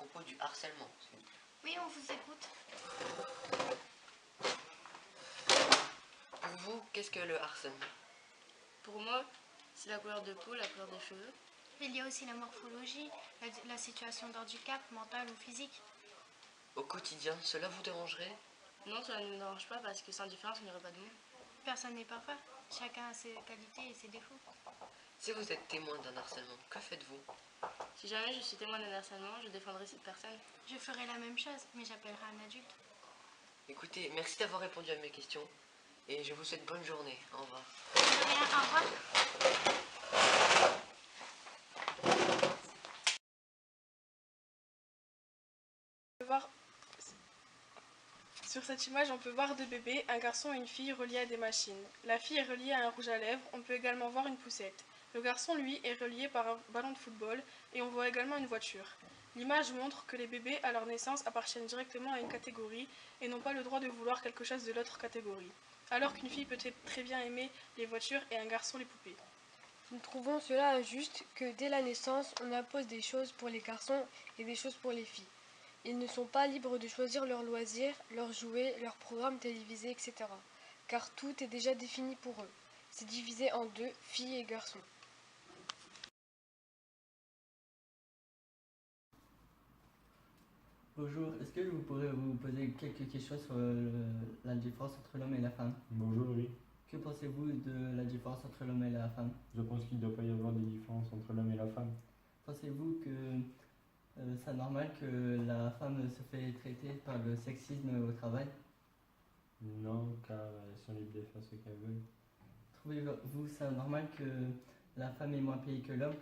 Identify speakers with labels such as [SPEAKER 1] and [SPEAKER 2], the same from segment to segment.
[SPEAKER 1] propos du harcèlement.
[SPEAKER 2] Oui, on vous écoute.
[SPEAKER 1] Pour vous, qu'est-ce que le harcèlement?
[SPEAKER 3] Pour moi, c'est la couleur de peau, la couleur des cheveux.
[SPEAKER 2] Il y a aussi la morphologie, la situation d'handicap mental ou physique.
[SPEAKER 1] Au quotidien, cela vous dérangerait?
[SPEAKER 3] Non, cela ne me dérange pas parce que sans différence, il n'y aurait pas de monde.
[SPEAKER 2] Personne n'est parfait. Chacun a ses qualités et ses défauts.
[SPEAKER 1] Si vous êtes témoin d'un harcèlement, que faites-vous?
[SPEAKER 3] Si jamais je suis témoin d'un harcèlement, je défendrai cette personne.
[SPEAKER 2] Je ferai la même chose, mais j'appellerai un adulte.
[SPEAKER 1] Écoutez, merci d'avoir répondu à mes questions et je vous souhaite bonne journée. Au revoir.
[SPEAKER 2] De rien, au revoir.
[SPEAKER 4] Sur cette image, on peut voir deux bébés, un garçon et une fille reliés à des machines. La fille est reliée à un rouge à lèvres, on peut également voir une poussette. Le garçon, lui, est relié par un ballon de football et on voit également une voiture. L'image montre que les bébés, à leur naissance, appartiennent directement à une catégorie et n'ont pas le droit de vouloir quelque chose de l'autre catégorie. Alors qu'une fille peut très bien aimer les voitures et un garçon les poupées.
[SPEAKER 5] Nous trouvons cela injuste que dès la naissance, on impose des choses pour les garçons et des choses pour les filles. Ils ne sont pas libres de choisir leurs loisirs, leurs jouets, leurs programmes télévisés, etc. Car tout est déjà défini pour eux. C'est divisé en deux, filles et garçons.
[SPEAKER 6] Bonjour, est-ce que vous pourrez vous poser quelques questions sur la différence entre l'homme et la femme?
[SPEAKER 7] Bonjour, oui.
[SPEAKER 6] Que pensez-vous de la différence entre l'homme et la femme?
[SPEAKER 7] Je pense qu'il ne doit pas y avoir de différence entre l'homme et la femme.
[SPEAKER 6] Pensez-vous que c'est normal que la femme se fait traiter par le sexisme au travail?
[SPEAKER 7] Non, car elles sont libres de faire ce qu'elles veulent.
[SPEAKER 6] Trouvez-vous ça normal que la femme est moins payée que l'homme?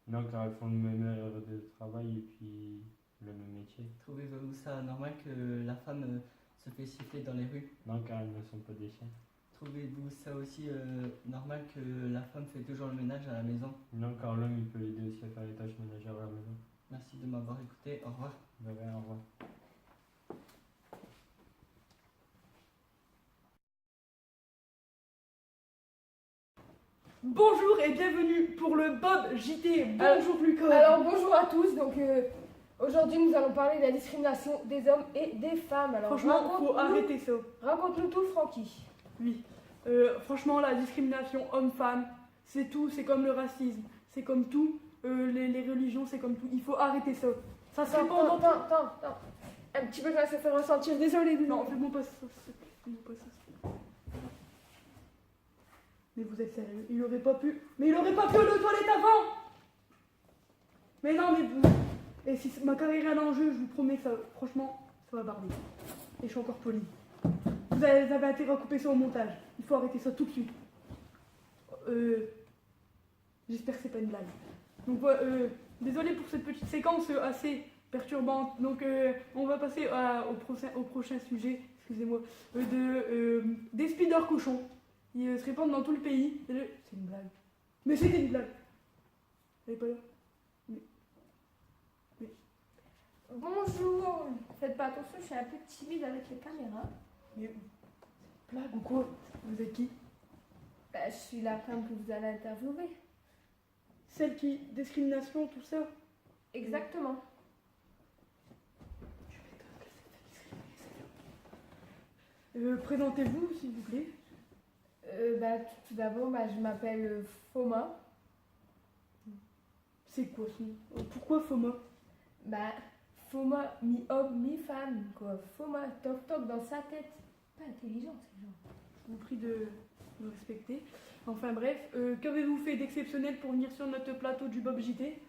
[SPEAKER 7] Non, car elles font le même heure de travail et puis le même métier.
[SPEAKER 6] Trouvez-vous ça normal que la femme se fait siffler dans les rues?
[SPEAKER 7] Non, car elles ne sont pas des chiens.
[SPEAKER 6] Trouvez-vous ça aussi normal que la femme fait toujours le ménage à la maison?
[SPEAKER 7] Non, car l'homme il peut aider aussi à faire les tâches ménagères à la maison.
[SPEAKER 6] Merci de m'avoir écouté, au revoir.
[SPEAKER 7] De rien, au revoir.
[SPEAKER 8] Bonjour et bienvenue pour le Bob JT. Bonjour Lucas.
[SPEAKER 9] Alors bonjour à tous, donc aujourd'hui nous allons parler de la discrimination des hommes et des femmes. Alors
[SPEAKER 8] Franchement, faut arrêter ça.
[SPEAKER 9] Raconte-nous tout, Francky.
[SPEAKER 8] Oui. Franchement, la discrimination homme-femme, c'est tout, c'est comme le racisme, c'est comme tout. Les religions, c'est comme tout. Il faut arrêter ça. Ça se répand dans...
[SPEAKER 9] Attends. Un petit peu, ça se fait ressentir. Désolé.
[SPEAKER 8] Non, fais-moi pas ça. Fais-moi pas ça. Mais vous êtes sérieux? Il aurait pas pu. Mais il aurait pas pu aller aux toilettes avant. Mais non, mais vous. Et si ma carrière est en jeu, je vous promets que ça, franchement, ça va barder. Et je suis encore poli. Vous avez intérêt à couper ça au montage. Il faut arrêter ça tout de suite. J'espère que c'est pas une blague. Donc désolé pour cette petite séquence assez perturbante. Donc on va passer au prochain sujet, excusez-moi, des speeders cochons. Ils se répandent dans tout le pays. C'est une blague. Mais c'était une blague. Elle est pas là. Mais...
[SPEAKER 9] Bonjour. Faites pas attention, je suis un peu timide avec les caméras.
[SPEAKER 8] Mais blague ou quoi? Vous êtes qui?
[SPEAKER 9] Bah, je suis la femme que vous allez interviewer.
[SPEAKER 8] Celle qui... discrimination, tout ça?
[SPEAKER 9] Exactement.
[SPEAKER 8] Je m'étonne qu'elle s'est fait discriminer, celle-là. Présentez-vous, s'il vous plaît.
[SPEAKER 9] Tout d'abord, je m'appelle Foma.
[SPEAKER 8] C'est quoi ce nom? Pourquoi Foma?
[SPEAKER 9] Foma, mi-homme, mi-femme, quoi. Foma, toc-toc dans sa tête. Pas intelligent, ces gens.
[SPEAKER 8] Je vous prie de me respecter. Enfin bref, qu'avez-vous fait d'exceptionnel pour venir sur notre plateau du Bob JT?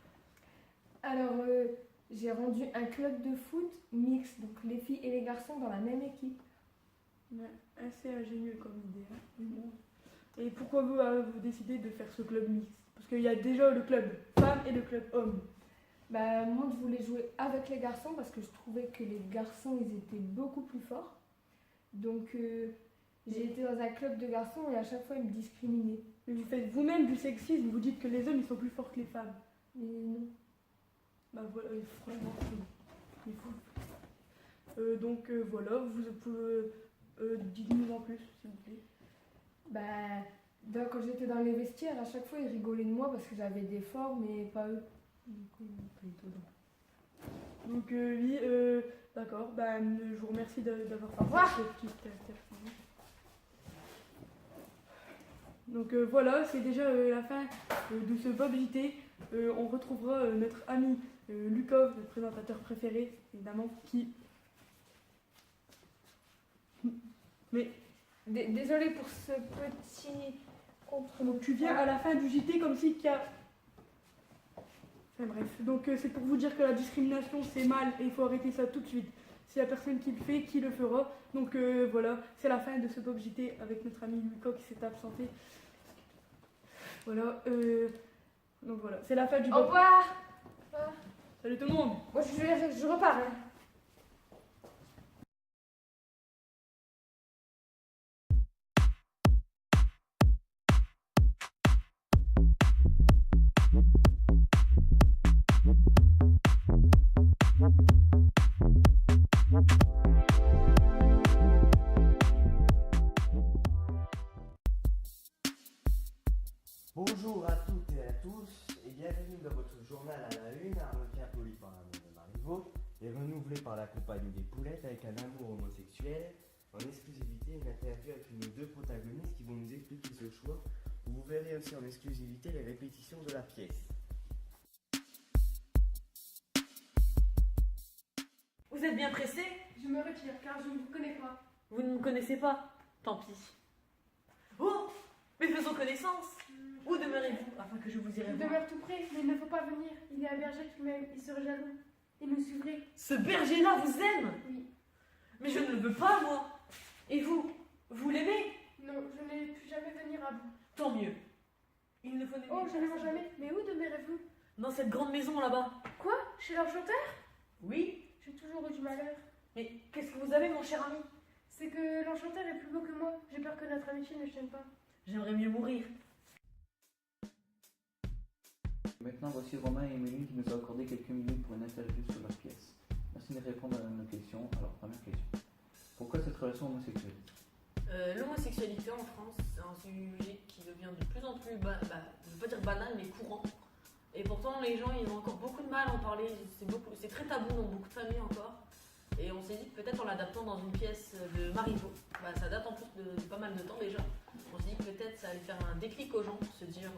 [SPEAKER 9] Alors, j'ai rendu un club de foot mixte, donc les filles et les garçons dans la même équipe.
[SPEAKER 8] Ouais, assez ingénieux comme idée. Hein. Et pourquoi vous avez décidé de faire ce club mixte? Parce qu'il y a déjà le club femme et le club homme.
[SPEAKER 9] Moi, je voulais jouer avec les garçons parce que je trouvais que les garçons, ils étaient beaucoup plus forts. Donc, j'ai été dans un club de garçons et à chaque fois, ils me discriminaient.
[SPEAKER 8] Mais vous faites vous-même du sexisme, vous dites que les hommes, ils sont plus forts que les femmes.
[SPEAKER 9] Mais non.
[SPEAKER 8] Voilà, franchement, c'est fou. Donc, voilà, vous pouvez... dites-nous en plus, s'il vous plaît.
[SPEAKER 9] Quand j'étais dans les vestiaires, à chaque fois, ils rigolaient de moi parce que j'avais des formes, mais pas eux. Du coup, ils m'ont pas étonnant.
[SPEAKER 8] Donc oui, d'accord. Je vous remercie d'avoir fait
[SPEAKER 9] revoir.
[SPEAKER 8] cette petite interview. Donc voilà, c'est déjà la fin de ce Bob JT. On retrouvera notre ami Lukov, notre présentateur préféré, évidemment, qui... Mais
[SPEAKER 9] Désolée pour ce petit contre.
[SPEAKER 8] donc, tu viens à la fin du JT comme si qu'il y a... Enfin bref, donc c'est pour vous dire que la discrimination c'est mal et il faut arrêter ça tout de suite. S'il n'y a personne qui le fait, qui le fera? Donc voilà, c'est la fin de ce Bob JT avec notre ami Lucas qui s'est absenté. Voilà, donc voilà, c'est la fin du
[SPEAKER 9] Au
[SPEAKER 8] Bob.
[SPEAKER 9] revoir.
[SPEAKER 8] Salut tout le monde.
[SPEAKER 9] Moi je repars. Hein.
[SPEAKER 10] Bonjour à toutes et à tous et bienvenue dans votre journal à la une, entretien poli par l'amour de Marivaux et renouvelé par la compagnie des poulettes avec un amour homosexuel. En exclusivité, une interview avec nos deux protagonistes qui vont nous expliquer ce choix. Vous verrez aussi en exclusivité les répétitions de la pièce.
[SPEAKER 11] Vous êtes bien pressé?
[SPEAKER 4] Je me retire car je ne vous connais pas.
[SPEAKER 11] Vous ne me connaissez pas? Tant pis. Oh, mais faisons connaissance. Où demeurez-vous afin que je vous irai
[SPEAKER 4] Il
[SPEAKER 11] voir?
[SPEAKER 4] demeure tout près, mais il ne faut pas venir. Il y a un berger qui m'aime, il serait jaloux. Il nous suivrait.
[SPEAKER 11] Ce berger-là vous aime?
[SPEAKER 4] Oui.
[SPEAKER 11] Mais je ne le veux pas, moi. Et vous? Vous l'aimez?
[SPEAKER 4] Non, je n'ai plus jamais venir à vous.
[SPEAKER 11] Tant mieux. Il ne faut n'aimer
[SPEAKER 4] Oh, je ne vois
[SPEAKER 11] personne.
[SPEAKER 4] jamais. Mais où demeurez-vous?
[SPEAKER 11] Dans cette grande maison là-bas.
[SPEAKER 4] Quoi? Chez l'enchanteur?
[SPEAKER 11] Oui.
[SPEAKER 4] J'ai toujours eu du malheur.
[SPEAKER 11] Mais qu'est-ce que vous avez, mon cher ami?
[SPEAKER 4] C'est que l'enchanteur est plus beau que moi. J'ai peur que notre amitié ne tienne pas.
[SPEAKER 11] J'aimerais mieux mourir.
[SPEAKER 12] Maintenant, voici Romain et Émilie qui nous ont accordé quelques minutes pour une interview sur leur pièce. Merci de répondre à nos questions. Alors, première question. Pourquoi cette relation homosexuelle?
[SPEAKER 1] L'homosexualité en France, c'est un sujet qui devient de plus en plus, je ne veux pas dire banal, mais courant. Et pourtant, les gens, ils ont encore beaucoup de mal à en parler. C'est très tabou dans beaucoup de familles encore. Et on s'est dit que peut-être en l'adaptant dans une pièce de Marivaux, ça date en plus de pas mal de temps déjà. On s'est dit que peut-être ça allait faire un déclic aux gens, se dire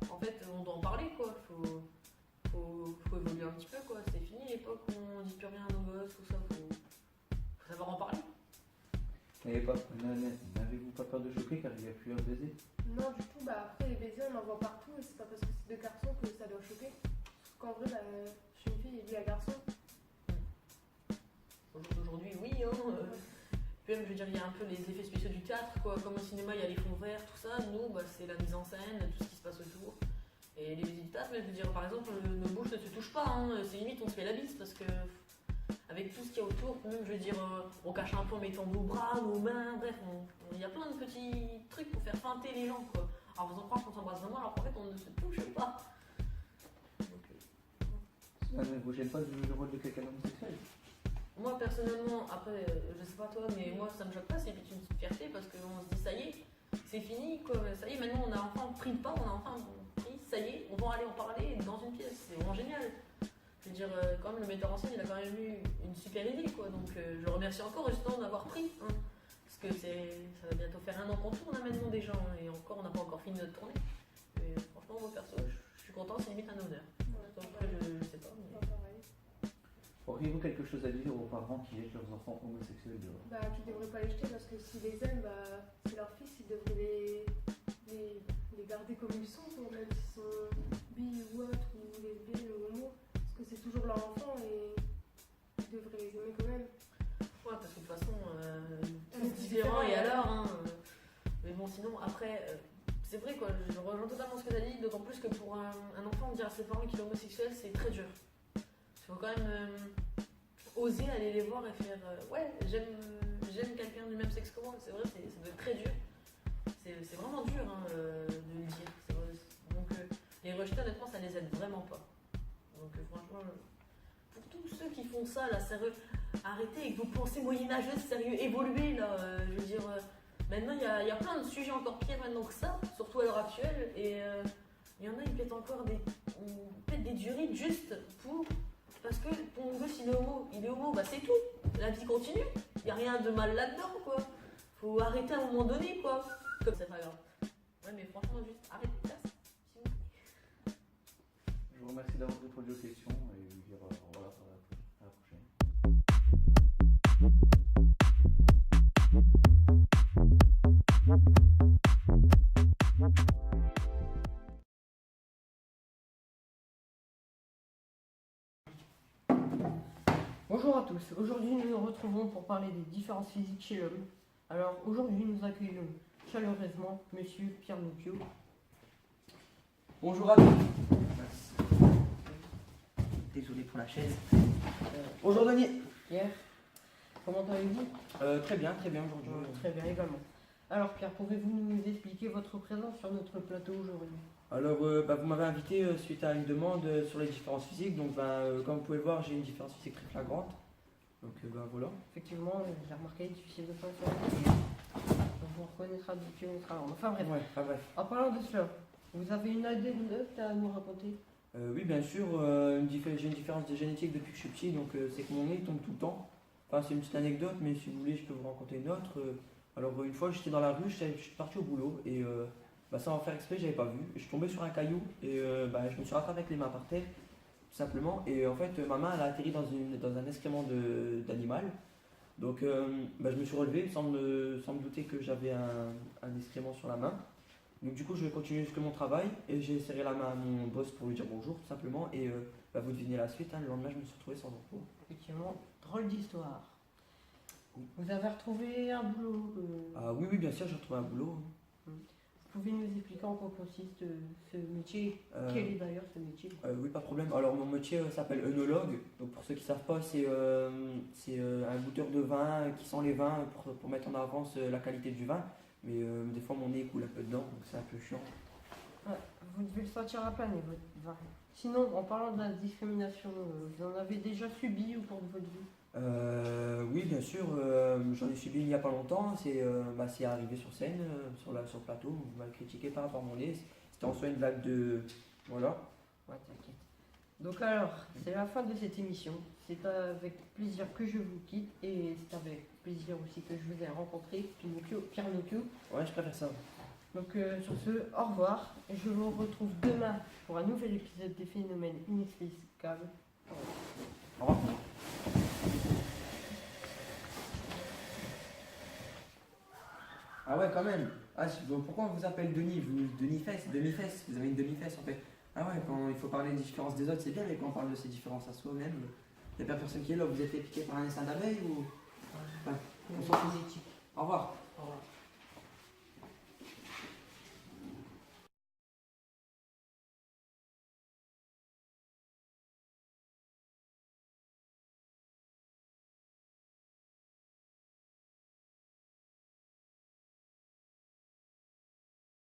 [SPEAKER 1] en fait on doit en parler quoi. Faut évoluer un petit peu quoi. C'est fini l'époque où on dit plus rien à nos gosses, tout ça. Faut savoir en parler.
[SPEAKER 12] N'avez-vous pas peur de choquer car il y a plusieurs baisers?
[SPEAKER 4] Non, du tout. Après, les baisers, on en voit partout. Et c'est pas parce que c'est deux garçons que ça doit choquer. Parce qu'en vrai, je suis une fille et lui un garçon.
[SPEAKER 1] Aujourd'hui, oui. Puis même, je veux dire, il y a un peu les effets spéciaux du théâtre, quoi. Comme au cinéma, il y a les fonds verts, tout ça. Nous, c'est la mise en scène, tout ce qui se passe autour. Et les visites du théâtre, mais je veux dire, par exemple, nos bouches ne se touchent pas. C'est limite, on se fait la bise parce que, avec tout ce qu'il y a autour, même, je veux dire, on cache un peu en mettant nos bras, nos mains, bref, il y a plein de petits trucs pour faire feinter les gens, quoi. Alors, faisant croire qu'on s'embrasse vraiment, alors qu'en fait, on ne se touche pas. Donc,
[SPEAKER 12] Ça ne vous gêne pas de jouer le rôle de quelqu'un d'homosexuel?
[SPEAKER 1] moi personnellement, après, je sais pas toi, mais moi ça me choque pas, c'est vite une petite fierté parce qu'on se dit ça y est, c'est fini quoi, ça y est, maintenant on a enfin pris le pas, on a enfin pris, ça y est, on va aller en parler dans une pièce, c'est vraiment génial. Je veux dire, quand même le metteur en scène il a quand même eu une super idée quoi, donc je le remercie encore justement d'avoir pris, parce que ça va bientôt faire 1 an qu'on tourne maintenant déjà, et encore on n'a pas encore fini notre tournée. Et franchement, moi perso, je suis content, c'est limite un honneur. Après, je sais pas. Mais...
[SPEAKER 12] Auriez-vous quelque chose à dire aux parents qui jettent leurs enfants homosexuels dehors?
[SPEAKER 4] Qui ne devraient pas les jeter parce que s'ils les aiment, c'est leur fils, ils devraient les garder comme ils sont, même s'ils sont bi ou autres, ou lesbiennes ou homo, parce que c'est toujours leur enfant et ils devraient les aimer quand même.
[SPEAKER 1] Ouais, parce que de toute façon, c'est différent et alors, mais bon, sinon, après, c'est vrai quoi, je rejoins totalement ce que tu as dit, d'autant plus que pour un enfant, dire à ses parents qu'il est homosexuel, c'est très dur. Il faut quand même oser aller les voir et faire j'aime quelqu'un du même sexe que moi, c'est vrai, ça doit être très dur. C'est vraiment dur de le dire. Donc les rejeter, honnêtement, ça les aide vraiment pas. Donc franchement, pour tous ceux qui font ça, là, sérieux, arrêtez avec vos pensées moyenâgeuses, sérieux, évoluez là. Je veux dire, maintenant il y a plein de sujets encore pires maintenant que ça, surtout à l'heure actuelle, et il y en a, ils pètent encore des durites juste pour parce que ton gosse il est homo, bah c'est tout. La vie continue. Il n'y a rien de mal là-dedans, quoi. Faut arrêter à un moment donné, quoi. Comme c'est pas grave. Ouais, mais franchement, juste arrête de faire ça. s'il vous plaît.
[SPEAKER 12] Je vous remercie d'avoir répondu aux questions et vous dire au revoir à la prochaine.
[SPEAKER 13] Bonjour à tous, aujourd'hui nous nous retrouvons pour parler des différences physiques chez l'homme. Alors aujourd'hui nous accueillons chaleureusement Monsieur Pierre Nocchio.
[SPEAKER 14] Bonjour à tous. Désolé pour la chaise. Bonjour Denis.
[SPEAKER 13] Pierre, comment allez-vous?
[SPEAKER 14] Très bien aujourd'hui.
[SPEAKER 13] Très bien également. Alors Pierre, pouvez-vous nous expliquer votre présence sur notre plateau aujourd'hui?
[SPEAKER 14] Alors vous m'avez invité suite à une demande sur les différences physiques. Donc comme vous pouvez le voir, j'ai une différence physique très flagrante. Donc voilà.
[SPEAKER 13] Effectivement, j'ai remarqué, difficile de faire ça. On vous reconnaîtra depuis notre avant. Enfin bref.
[SPEAKER 14] Ouais, pas bref.
[SPEAKER 13] En parlant de cela, vous avez une anecdote à nous raconter?
[SPEAKER 14] Oui, bien sûr, j'ai une différence de génétique depuis que je suis petit, donc c'est que mon nez tombe tout le temps. Enfin, c'est une petite anecdote, mais si vous voulez, je peux vous raconter une autre. Alors, une fois, j'étais dans la rue, je suis parti au boulot, et sans faire exprès, j'avais pas vu. Je suis tombé sur un caillou, et je me suis rattrapé avec les mains par terre, tout simplement. Et en fait, ma main, elle a atterri dans un excrément d'animal. Donc, je me suis relevé sans me douter que j'avais un excrément sur la main. Donc du coup je vais continuer jusqu'à mon travail et j'ai serré la main à mon boss pour lui dire bonjour tout simplement et vous devinez la suite, le lendemain je me suis retrouvé sans emploi.
[SPEAKER 13] Effectivement, drôle d'histoire. Vous avez retrouvé un boulot
[SPEAKER 14] Ah oui bien sûr j'ai retrouvé un boulot.
[SPEAKER 13] Vous pouvez nous expliquer en quoi consiste ce métier? Quel est d'ailleurs ce métier?
[SPEAKER 14] Oui pas de problème, alors mon métier s'appelle œnologue, donc pour ceux qui ne savent pas c'est un goûteur de vin qui sent les vins pour mettre en avance la qualité du vin. Mais des fois mon nez coule un peu dedans, donc c'est un peu chiant.
[SPEAKER 13] Ouais, vous devez le sentir à planer, votre vin. Sinon, en parlant de la discrimination, vous en avez déjà subi au cours de votre vie?
[SPEAKER 14] Oui, bien sûr, j'en ai subi il n'y a pas longtemps. C'est arrivé sur scène, sur le plateau, on m'a critiqué par rapport à mon nez. C'était en soi une blague de. Voilà.
[SPEAKER 13] Ouais, t'inquiète. Donc, alors, c'est la fin de cette émission. C'est avec plaisir que je vous quitte et c'est avec plaisir aussi que je vous ai rencontré, Pierre Nocchio.
[SPEAKER 14] Ouais, je préfère ça.
[SPEAKER 13] Donc, sur ce, au revoir. Et je vous retrouve demain pour un nouvel épisode des phénomènes inexplicables.
[SPEAKER 14] Au revoir. Ah ouais, quand même. Pourquoi on vous appelle Denis? Demi-fesse, vous avez une demi-fesse en fait. Ah ouais, quand il faut parler des différences des autres, c'est bien, mais quand on parle de ces différences à soi-même, il n'y a pas personne qui est là. Vous êtes fait piquer par un essaim d'abeille ou. On s'en fout. Au revoir.
[SPEAKER 13] Au revoir.